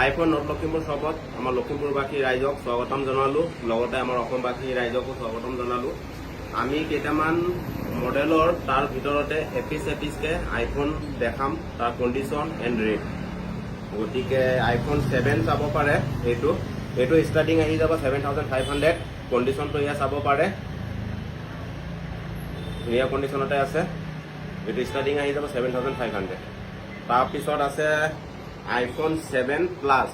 IPhone north Lakhimpur শ্বপত আমাৰ লখিমপুৰবাসী ৰাইজক স্বাগতম জনালোঁ, লগতে আমাৰ অসমবাসী ৰাইজকো স্বাগতম জনালোঁ। আমি কেইটামান মডেলৰ তাৰ ভিতৰতে এপিচকে আইফোন দেখাম, তাৰ কণ্ডিশ্যন এণ্ড ৰেট। গতিকে আইফোন 7 চাব পাৰে। এইটো ষ্টাৰ্টিং আহি যাব 7,500। কণ্ডিশ্যনটো এয়া চাব পাৰে, ধুনীয়া কণ্ডিশ্যনতে আছে। এইটো ষ্টাৰ্টিং আহি যাব 7,500। তাৰপিছত আছে আইফোন 7 প্লাছ।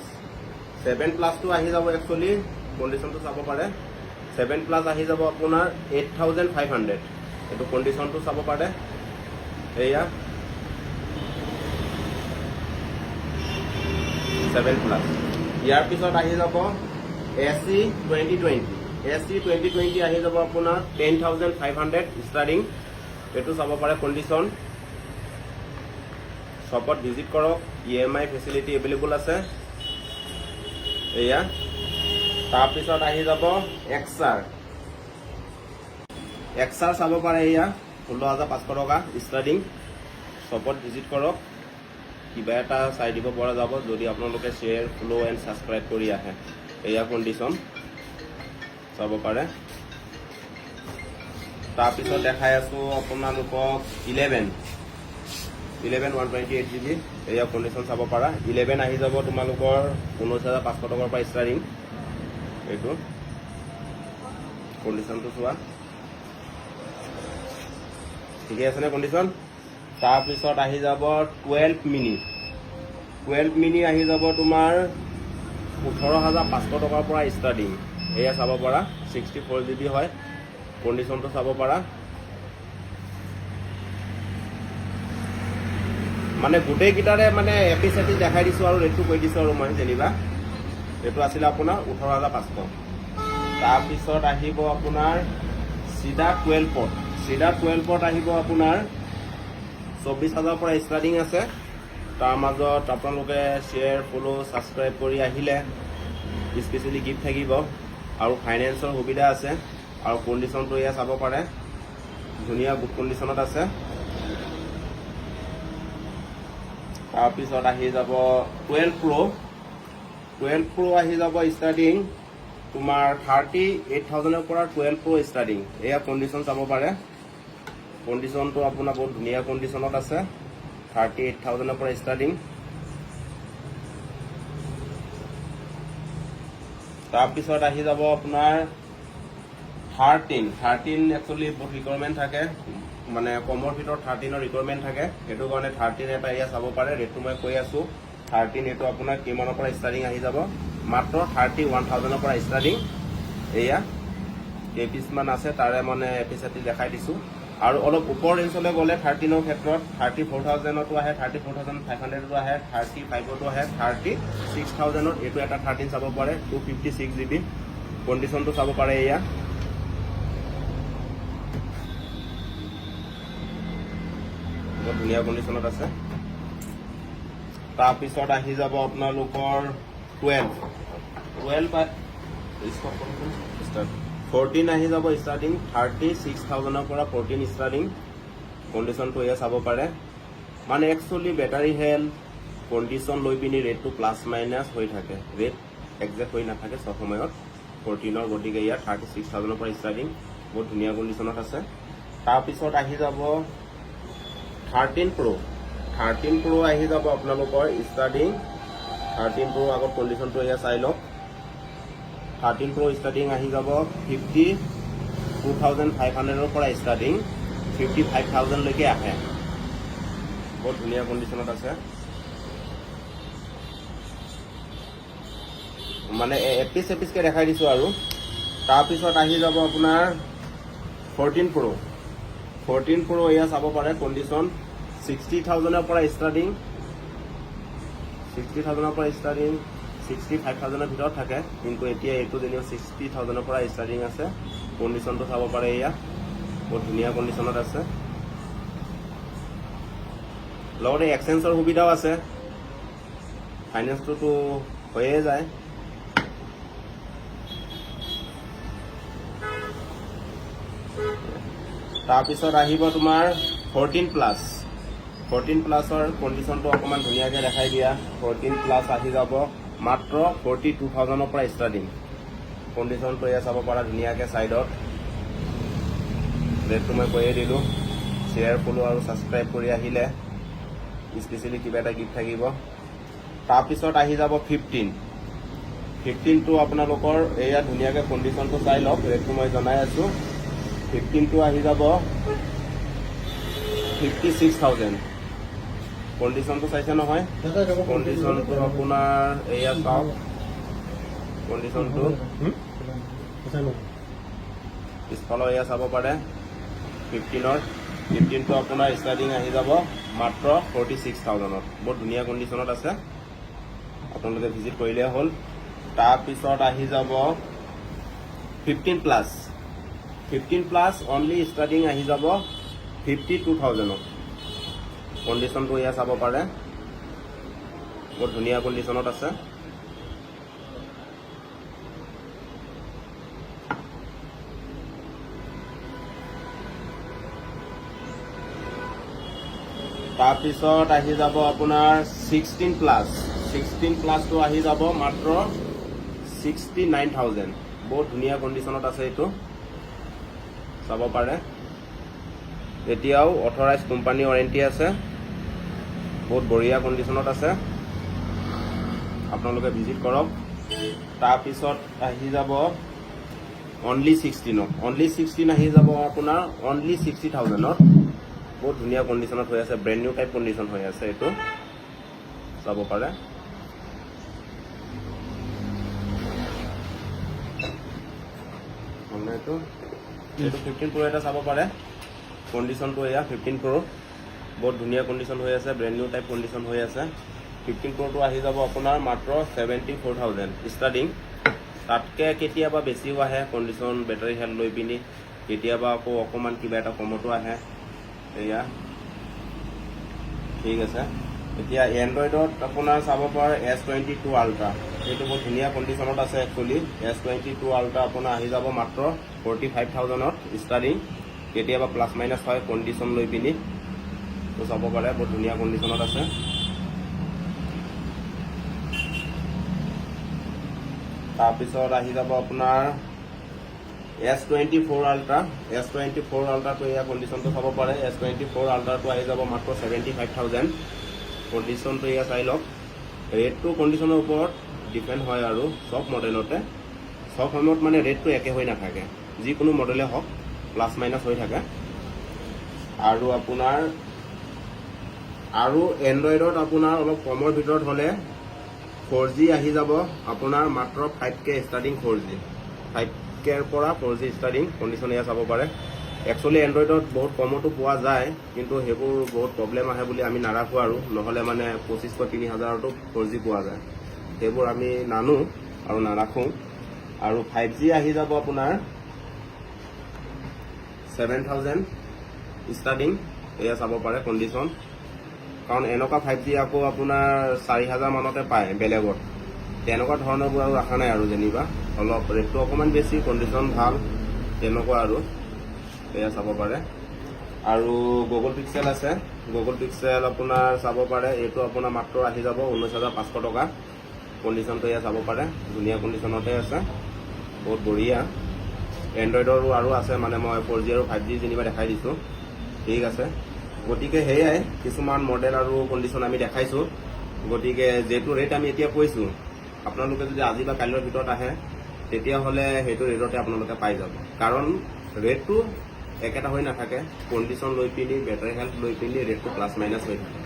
7 প্লাছটো আহি যাব, একচুৱেলি কণ্ডিশ্যনটো চাব পাৰে। 7 প্লাছ আহি যাব আপোনাৰ 8,500। এইটো কণ্ডিশ্যনটো চাব পাৰে। এয়া 7 প্লাছ। ইয়াৰ পিছত আহি যাব SE 2020। SE 2020 আহি যাব আপোনাৰ 10,500 ষ্টাৰ্টিং। এইটো চাব পাৰে কণ্ডিশ্যন। শ্বপত ভিজিট কৰক, EMI ফেচিলিটি এভেইলেবল আছে। এয়া তাৰপিছত আহি যাব XR চাব পাৰে। এয়া 16,500 টকা ষ্টাৰ্টিং। শ্বপত ভিজিট কৰক, কিবা এটা চাই দিব পৰা যাব যদি আপোনালোকে শ্বেয়াৰ, ফ'ল' এণ্ড ছাবস্ক্ৰাইব কৰি আহে। এয়া কণ্ডিশ্যন চাব পাৰে। তাৰপিছত দেখাই আছোঁ আপোনালোকক 11 128 GB। এয়া কণ্ডিশ্যন চাব পাৰা। 11 আহি যাব তোমালোকৰ 19,500 টকাৰ পৰা ষ্টাৰ্টিং। এইটো কণ্ডিশ্যনটো চোৱা, ঠিকে আছেনে কণ্ডিশ্যন? তাৰপিছত আহি যাব 12 মিনি আহি যাব তোমাৰ 18,500 টকাৰ পৰা ষ্টাৰ্টিং। এয়া চাব পাৰা, 64 GB হয়। কণ্ডিশ্যনটো চাব পাৰা। মানে গোটেইকেইটাৰে মানে এপিচ দেখাই দিছোঁ আৰু ৰেটটো কৈ দিছোঁ আৰু মই যেনিবা। এইটো আছিলে আপোনাৰ 18,500। তাৰপিছত আহিব আপোনাৰ চিডা 12 আহিব আপোনাৰ 24,000 পৰা ষ্টাৰ্টিং আছে। তাৰ মাজত আপোনালোকে শ্বেয়াৰ, ফ'ল', ছাবস্ক্ৰাইব কৰি আহিলে স্পেচিয়েলি গিফ্ট থাকিব আৰু ফাইনেন্সৰ সুবিধা আছে। আৰু কণ্ডিশ্যনটো এয়া চাব পাৰে, ধুনীয়া গুড কণ্ডিশ্যনত আছে। তাৰপিছত আহি যাব 12 Pro আহি যাব ষ্টাৰ্টিং তোমাৰ 38,000ৰ পৰা 12 Pro ষ্টাৰ্টিং। এয়া কণ্ডিশ্যন চাব পাৰে। কণ্ডিশ্যনটো আপোনাৰ বহুত ধুনীয়া কণ্ডিশ্যনত আছে। 38,000ৰ পৰা ষ্টাৰ্টিং। তাৰপিছত আহি যাব আপোনাৰ 13 একচুৱেলি বহুত ৰিকুৱাৰমেণ্ট থাকে, মানে কমৰ ভিতৰত 13ৰ ৰিকুৱাৰমেণ্ট থাকে। সেইটো কাৰণে 13 এটা এয়া চাব পাৰে। ৰেটটো মই কৈ আছোঁ। 13 এইটো আপোনাৰ কিমানৰ পৰা ষ্টাৰ্টিং আহি যাব? মাত্ৰ 31,000ৰ পৰা ষ্টাৰ্টিং। এয়া কেইপিচমান আছে তাৰে মানে এপিচ দেখাই দিছোঁ। আৰু অলপ ওপৰ ৰেঞ্জলৈ গ'লে 13ৰ ক্ষেত্ৰত 34,000তো আহে, 34,500তো আহে, 35তো আহে, 36,000ত এইটো এটা 13 চাব পাৰে। 256 GB। কণ্ডিশ্যনটো চাব পাৰে। এয়া বহুত ধুনীয়া কণ্ডিশ্যনত আছে। তাৰপিছত আহি যাব আপোনালোকৰ 14 আহি যাব ষ্টাৰ্টিং 36,000ৰ পৰা 14 ষ্টাৰ্টিং। কণ্ডিশ্যনটো এয়া চাব পাৰে। মানে একচুৱেলি বেটাৰী হেল্থ কণ্ডিশ্যন লৈ পিনি ৰেটটো প্লাছ মাইনাছ হৈ থাকে, ৰেট একজেক্ট হৈ নাথাকে চব সময়ত 14ৰ। গতিকে ইয়াত 36,000ৰ পৰা ষ্টাৰ্টিং, বহুত ধুনীয়া কণ্ডিশ্যনত আছে। তাৰপিছত আহি যাব 13 Pro আহি যাব আপোনালোকৰ ষ্টাৰ্টিং। 13 Pro আগত কণ্ডিশ্যনটো এয়া চাই লওক। 13 Pro ষ্টাৰ্টিং আহি যাব 52,500ৰ পৰা ষ্টাৰ্টিং 55,000লৈকে আহে। বহুত ধুনীয়া কণ্ডিশ্যনত আছে। মানে এপিচকে দেখাই দিছোঁ আৰু। তাৰপিছত আহি যাব আপোনাৰ 14 Pro এয়া চাব পাৰে। কণ্ডিশ্যন 60,000ৰ পৰা ষ্টাৰ্টিং, 65,000ৰ ভিতৰত থাকে। কিন্তু এতিয়া এইটো যেনিবা 60,000ৰ পৰা ষ্টাৰ্টিং আছে। কণ্ডিশ্যনটো চাব পাৰে। এয়া বহুত ধুনীয়া কণ্ডিশ্যনত আছে। লগতে এক্সচেঞ্জৰ সুবিধাও আছে, ফাইনেন্সটোতো হৈয়ে যায়। তাৰপিছত আহিব তোমাৰ 14 প্লাছৰ কণ্ডিশ্যনটো অকণমান ধুনীয়াকৈ দেখাই দিয়া। 14 প্লাছ আহি যাব মাত্ৰ 42,000 পৰা ষ্টাৰ্টিং কণ্ডিশ্যনটো এয়া চাব পাৰা ধুনীয়াকৈ ছাইডত ৰেটটো মই কৈয়ে দিলোঁ শ্বেয়াৰ ফ'ল' আৰু ছাবস্ক্ৰাইব কৰি আহিলে স্পেচিয়েলি কিবা এটা গিফ্ট থাকিব তাৰপিছত আহি যাব 15টো আপোনালোকৰ এয়া ধুনীয়াকৈ কণ্ডিশ্যনটো চাই লওক ৰেটটো মই জনাই আছোঁ 15টো আহি যাব 56,000 কণ্ডিশ্যনটো চাইছে নহয় কণ্ডিশ্যনটো আপোনাৰ এয়া চাওক কণ্ডিশ্যনটো পিছফালৰ এয়া চাব পাৰে 15টো আপোনাৰ ষ্টাৰ্টিং আহি যাব মাত্ৰ 46,000ত বহুত ধুনীয়া কণ্ডিশ্যনত আছে আপোনালোকে ভিজিট কৰিলে হ'ল তাৰপিছত আহি যাব 15+ অনলি ষ্টাৰ্টিং আহি যাব 52,000ত কণ্ডিশ্যনটো এয়া চাব পাৰে বহুত ধুনীয়া কণ্ডিশ্যনত আছে তাৰপিছত আহি যাব আপোনাৰ 16+টো আহি যাব মাত্ৰ 69,000 বহুত ধুনীয়া কণ্ডিশ্যনত আছে এইটো চাব পাৰে এতিয়াও অথৰাইজ কোম্পানী ৱাৰেণ্টি আছে বহুত বঢ়িয়া কণ্ডিশ্যনত আছে আপোনালোকে ভিজিট কৰক তাৰপিছত আহি যাব অনলি 16 আহি যাব আপোনাৰ অনলি 60,000ত বহুত ধুনীয়া কণ্ডিশ্যনত হৈ আছে ব্ৰেণ্ড নিউ টাইপ কণ্ডিশ্যন হৈ আছে এইটো চাব পাৰে এইটো 15 Pro এটা চাব পাৰে কণ্ডিশ্যনটো এয়া 15 Pro বহুত ধুনীয়া কণ্ডিশ্যন হৈ আছে ব্ৰেণ্ড নিউ টাইপ কণ্ডিশ্যন হৈ আছে 15 Proটো আহি যাব আপোনাৰ মাত্ৰ 74,000 ষ্টাৰ্টিং তাতকৈ কেতিয়াবা বেছিও আহে কণ্ডিশ্যন বেটাৰী হেল্থ লৈ পিনি কেতিয়াবা আকৌ অকণমান কিবা এটা কমতো আহে এয়া ঠিক আছে এতিয়া এণ্ড্ৰইডত আপোনাৰ চাব পাৰে S22 Ultra এইটো বহুত ধুনীয়া কণ্ডিশ্যনত আছে একচুৱেলি S22 Ultra আপোনাৰ আহি যাব মাত্ৰ 45,000ত ষ্টাৰ্টিং কেতিয়াবা প্লাছ মাইনাছ হয় কণ্ডিশ্যন লৈ পিনি তো চাব পাৰে বহুত ধুনীয়া কণ্ডিশ্যনত আছে তাৰপিছত আহি যাব আপোনাৰ S24 Ultraটো এয়া কণ্ডিশ্যনটো চাব পাৰে S24 Ultraটো আহি যাব মাত্ৰ 75,000 কণ্ডিশ্যনটো এয়া চাই লওক ৰেটটো কণ্ডিশ্যনৰ ওপৰত ডিপেণ্ড হয় আৰু চব মডেলতে চব সময়ত মানে ৰেটটো একে হৈ নাথাকে যিকোনো মডেলে হওক প্লাছ মাইনাছ হৈ থাকে আৰু আপোনাৰ আৰু এণ্ড্ৰইডত আপোনাৰ অলপ কমৰ ভিতৰত হ'লে 4G আহি যাব আপোনাৰ মাত্ৰ 5K ষ্টাৰ্টিং 4G 5Kৰ পৰা 4G ষ্টাৰ্টিং কণ্ডিশ্যন এয়া চাব পাৰে একচুৱেলি এণ্ড্ৰইডত বহুত কমতো পোৱা যায় কিন্তু সেইবোৰ বহুত প্ৰব্লেম আহে বুলি আমি নাৰাখোঁ আৰু নহ'লে মানে 2,500-3,000তো 4G পোৱা যায় সেইবোৰ আমি নানো আৰু নাৰাখোঁ আৰু 5G আহি যাব আপোনাৰ 7,000 ষ্টাৰ্টিং এয়া চাব পাৰে কণ্ডিশ্যন কাৰণ এনেকুৱা 5G আকৌ আপোনাৰ 4,000 মানতে পায় বেলেগত তেনেকুৱা ধৰণৰবোৰ আৰু ৰখা নাই আৰু যেনিবা অলপ ৰেটটো অকণমান বেছি কণ্ডিশ্যন ভাল তেনেকুৱা আৰু এয়া চাব পাৰে আৰু গুগল পিক্সেল আছে গুগল পিক্সেল আপোনাৰ চাব পাৰে এইটো আপোনাৰ মাত্ৰ আহি যাব 19,500 টকা কণ্ডিশ্যনটো এয়া চাব পাৰে ধুনীয়া কণ্ডিশ্যনতে আছে বহুত বঢ়িয়া এণ্ড্ৰইডৰো আৰু আছে মানে মই 4G আৰু 5G যেনিবা দেখাই দিছোঁ ঠিক আছে গতিকে সেয়াই কিছুমান মডেল আৰু কণ্ডিশ্যন আমি দেখাইছোঁ গতিকে যিটো ৰেট আমি এতিয়া কৈছোঁ আপোনালোকে যদি আজি বা কাইলৈৰ ভিতৰত আহে তেতিয়াহ'লে সেইটো ৰেটতে আপোনালোকে পাই যাব কাৰণ ৰেটটো একেটা হৈ নাথাকে কণ্ডিশ্যন লৈ পিনি বেটাৰী হেল্থ লৈ পিনি ৰেটটো প্লাছ মাইনাছ হৈ থাকে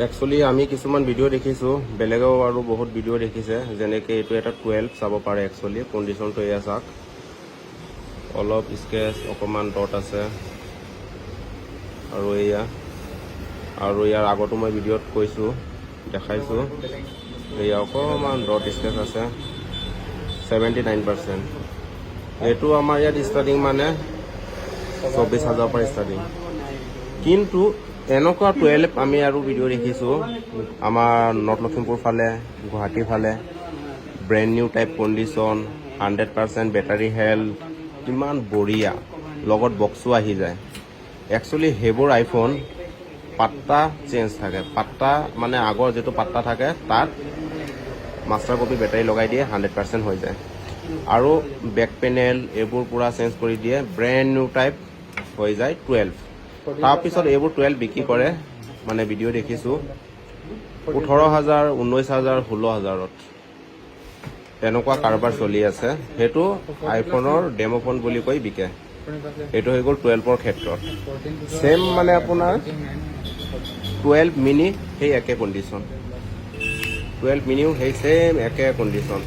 একচুৱেলি আমি কিছুমান ভিডিঅ' দেখিছোঁ বেলেগেও আৰু বহুত ভিডিঅ' দেখিছে যেনেকৈ এইটো এটা 12 চাব পাৰে একচুৱেলি কণ্ডিশ্যনটো এয়া চাওক অলপ স্কেচ অকণমান ডট আছে আৰু ইয়াৰ আগতো মই ভিডিঅ'ত কৈছোঁ দেখাইছোঁ এয়া অকণমান ডট স্কেচ আছে 79% এইটো আমাৰ ইয়াত ষ্টাৰ্টিং মানে 24,000 পৰা ষ্টাৰ্টিং কিন্তু এনেকুৱা 12 আমি আৰু ভিডিঅ' দেখিছোঁ আমাৰ নৰ্থ লখিমপুৰ ফালে গুৱাহাটীৰ ফালে brand new type condition 100% battery health ইমান বঢ়িয়া লগত বক্সো আহি যায় একচুৱেলি সেইবোৰ আইফোন পাত্তা চেঞ্জ থাকে পাত্তা মানে আগৰ যিটো পাত্তা থাকে তাত মাষ্টাৰ কপি বেটাৰী লগাই দিয়ে 100% হৈ যায় আৰু বেক পেনেল এইবোৰ পুৰা চেঞ্জ কৰি দিয়ে ব্ৰেণ্ড নিউ টাইপ হৈ যায় 12 তাৰপিছত এইবোৰ 12 বিক্ৰী কৰে মানে ভিডিঅ' দেখিছোঁ 18,000 19,000 16,000ত তেনেকুৱা কাৰবাৰ চলি আছে সেইটো আইফোনৰ ডেমো ফোন বুলি কৈ বিকে এইটো হৈ গ'ল 12ৰ ক্ষেত্ৰত চেম মানে আপোনাৰ 12 মিনি সেই একে কণ্ডিশ্যন 12 মিনিও সেই চেম একে কণ্ডিশ্যন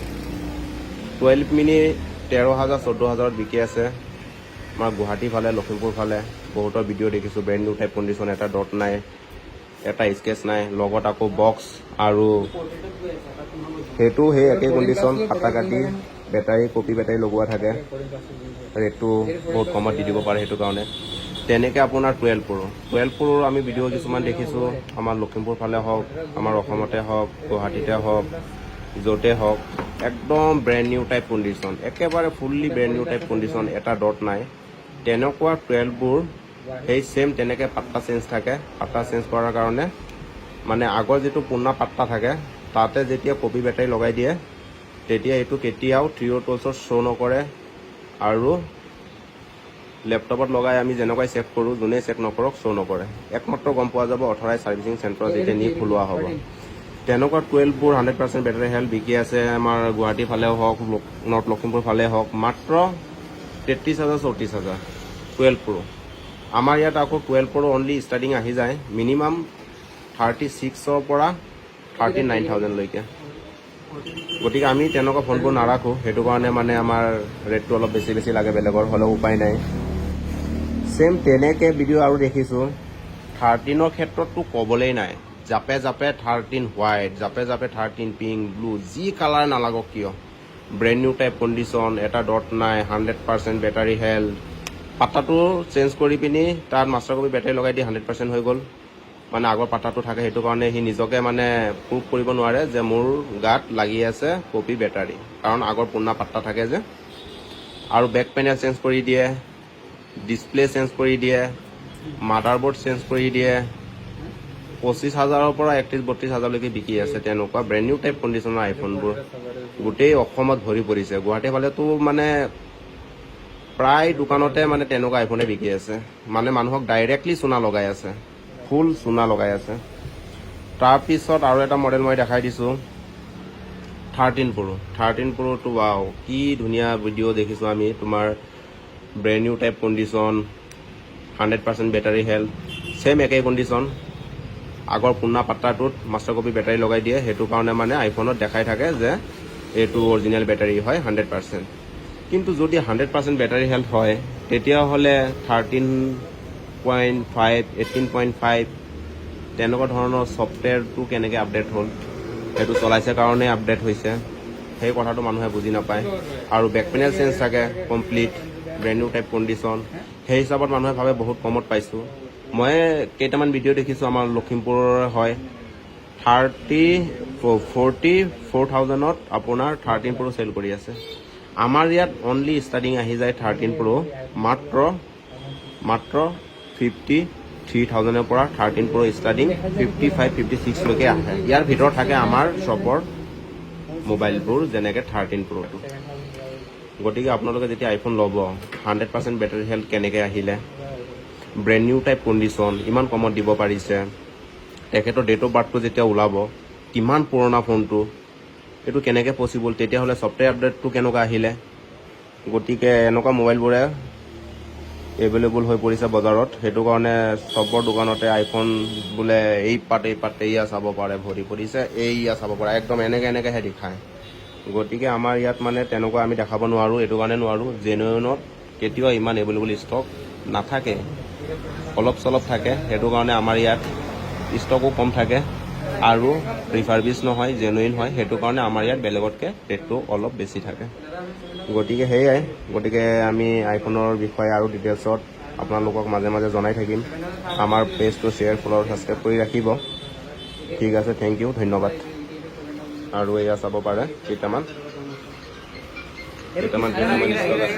12 মিনি 13,000 14,000ত বিকি আছে আমাৰ গুৱাহাটী ফালে লখিমপুৰ ফালে বহুতৰ ভিডিঅ' দেখিছোঁ ব্ৰেণ্ড নিউ টাইপ কণ্ডিশ্যন এটা ডট নাই এটা স্কেচ নাই লগত আকৌ বক্স আৰু সেইটো সেই একেই কণ্ডিশ্যন ফাটা কাটি বেটাৰী কপি বেটাৰী লগোৱা থাকে ৰেটটো বহুত কমত দি দিব পাৰে সেইটো কাৰণে তেনেকৈ আপোনাৰ 12 Pro আমি ভিডিঅ' কিছুমান দেখিছোঁ আমাৰ লখিমপুৰ ফালে হওক আমাৰ অসমতে হওক গুৱাহাটীতে হওক য'তে হওক একদম ব্ৰেণ্ড নিউ টাইপ কণ্ডিশ্যন একেবাৰে fully brand new type condition এটা ডট নাই তেনেকুৱা 12বোৰ সেই চেম তেনেকৈ পাত্তা চেঞ্জ থাকে পাত্তা চেঞ্জ কৰাৰ কাৰণে মানে আগৰ যিটো পুৰণা পাত্তা থাকে তাতে যেতিয়া কপি বেটাৰী লগাই দিয়ে তেতিয়া এইটো কেতিয়াও 3O12ত শ্ব' নকৰে আৰু লেপটপত লগাই আমি যেনেকৈ চেক কৰোঁ যোনে চেক নকৰক শ্ব' নকৰে একমাত্ৰ গম পোৱা যাব অথৰাইজ ছাৰ্ভিচিং চেণ্টাৰত যেতিয়া নি খোলোৱা হ'ব তেনেকুৱা 12বোৰ 100% বেটাৰী হেল্থ বিকি আছে আমাৰ গুৱাহাটী ফালেও হওক নৰ্থ লখিমপুৰ ফালে হওক মাত্ৰ 33,000 34,000 12 Pro আমাৰ ইয়াত আকৌ 12 Pro অনলি ষ্টাৰ্টিং আহি যায় মিনিমাম 36ৰ পৰা 39,000লৈকে গতিকে আমি তেনেকুৱা ফোনবোৰ নাৰাখোঁ সেইটো কাৰণে মানে আমাৰ ৰেটটো অলপ বেছি লাগে বেলেগৰ হ'লেও উপায় নাই চেম তেনেকৈ ভিডিঅ' আৰু দেখিছোঁ 13ৰ ক্ষেত্ৰততো ক'বলেই নাই জাপে 13 হোৱাইট জাপে 13 পিংক ব্লু যি কালাৰ নালাগক কিয় ব্ৰেণ্ড নিউ টাইপ কণ্ডিশ্যন এটা ডট নাই 100% বেটাৰী হেল্থ পাত্তাটো চেঞ্জ কৰি পিনি তাত মাষ্টাৰ কপি বেটাৰী লগাই দি 100% হৈ গ'ল মানে আগৰ পাত্তাটো থাকে সেইটো কাৰণে সি নিজকে মানে প্ৰুভ কৰিব নোৱাৰে যে মোৰ গাত লাগি আছে কপি বেটাৰী কাৰণ আগৰ পুৰণা পাত্তা থাকে যে আৰু বেক পেনেল চেঞ্জ কৰি দিয়ে ডিছপ্লে চেঞ্জ কৰি দিয়ে মাডাৰবোৰ্ড চেঞ্জ কৰি দিয়ে 25,000ৰ পৰা 31-32,000লৈকে বিকি আছে তেনেকুৱা ব্ৰেণ্ড নিউ টাইপ কণ্ডিশ্যনৰ আইফোনবোৰ গোটেই অসমত ভৰি পৰিছে গুৱাহাটী ফালেতো মানে প্ৰায় দোকানতে মানে তেনেকুৱা আইফোনে বিকি আছে মানে মানুহক ডাইৰেক্টলি চুনা লগাই আছে ফুল চুনা লগাই আছে তাৰপিছত আৰু এটা মডেল মই দেখাই দিছোঁ 13 Proটো ৱাও কি ধুনীয়া ভিডিঅ' দেখিছোঁ আমি তোমাৰ brand new type condition 100% battery health same একেই কণ্ডিশ্যন আগৰ পুৰণা পাত্তাটোত মাষ্টাৰ কপি বেটাৰী লগাই দিয়ে সেইটো কাৰণে মানে আইফোনত দেখাই থাকে যে এইটো অৰিজিনেল বেটাৰী হয় 100% কিন্তু যদি 100% বেটাৰী হেল্থ হয় তেতিয়াহ'লে 13.5 18.5 তেনেকুৱা ধৰণৰ ছফ্টৱেৰটো কেনেকৈ আপডেট হ'ল সেইটো চলাইছে কাৰণে আপডেট হৈছে সেই কথাটো মানুহে বুজি নাপায় আৰু বেক পেনেল চেঞ্জ থাকে complete brand new type condition সেই হিচাপত মানুহে ভাবে বহুত কমত পাইছোঁ মই কেইটামান ভিডিঅ' দেখিছোঁ আমাৰ লখিমপুৰৰ হয় 44,000ত আপোনাৰ 13 Pro চেল কৰি আছে আমাৰ ইয়াত অনলি ষ্টাৰ্টিং আহি যায় 13 Pro মাত্ৰ 53,000ৰ পৰা 13 Pro ষ্টাৰ্টিং 55-56লৈকে আহে ইয়াৰ ভিতৰত থাকে আমাৰ শ্বপৰ মোবাইলবোৰ যেনেকৈ 13 Proটো গতিকে আপোনালোকে যেতিয়া আইফোন ল'ব 100% বেটাৰী হেল্থ কেনেকৈ আহিলে ব্ৰেণ্ড নিউ টাইপ কণ্ডিশ্যন ইমান কমত দিব পাৰিছে তেখেতৰ ডেট অফ বাৰ্থটো যেতিয়া ওলাব কিমান পুৰণা ফোনটো এইটো কেনেকৈ পচিবল তেতিয়াহ'লে ছফ্টৱেৰ আপডেটটো কেনেকুৱা আহিলে গতিকে এনেকুৱা মোবাইলবোৰে এভেইলেবল হৈ পৰিছে বজাৰত সেইটো কাৰণে চবৰ দোকানতে আইফোন বোলে এই পাত এয়া চাব পাৰে ভৰি পৰিছে এয়া চাব পাৰে একদম এনেকৈহে দেখায় গতিকে আমাৰ ইয়াত মানে তেনেকুৱা আমি দেখাব নোৱাৰোঁ এইটো কাৰণে নোৱাৰোঁ জেনুইনত কেতিয়াও ইমান এভেইলেবল ষ্টক নাথাকে অলপ চলপ থাকে সেইটো কাৰণে আমাৰ ইয়াত ষ্টকো কম থাকে আৰু ৰিফাৰবিছ নহয় জেনুইন হয় সেইটো কাৰণে আমাৰ ইয়াত বেলেগতকৈ ৰেটটো অলপ বেছি থাকে গতিকে সেয়াই গতিকে আমি আইফোনৰ বিষয়ে আৰু ডিটেইলছত আপোনালোকক মাজে মাজে জনাই থাকিম আমাৰ পেজটো শ্বেয়াৰ ফ'ল' ছাবস্ক্ৰাইব কৰি ৰাখিব ঠিক আছে থেংক ইউ ধন্যবাদ আৰু এয়া চাব পাৰে কেইটামান ষ্টক আছে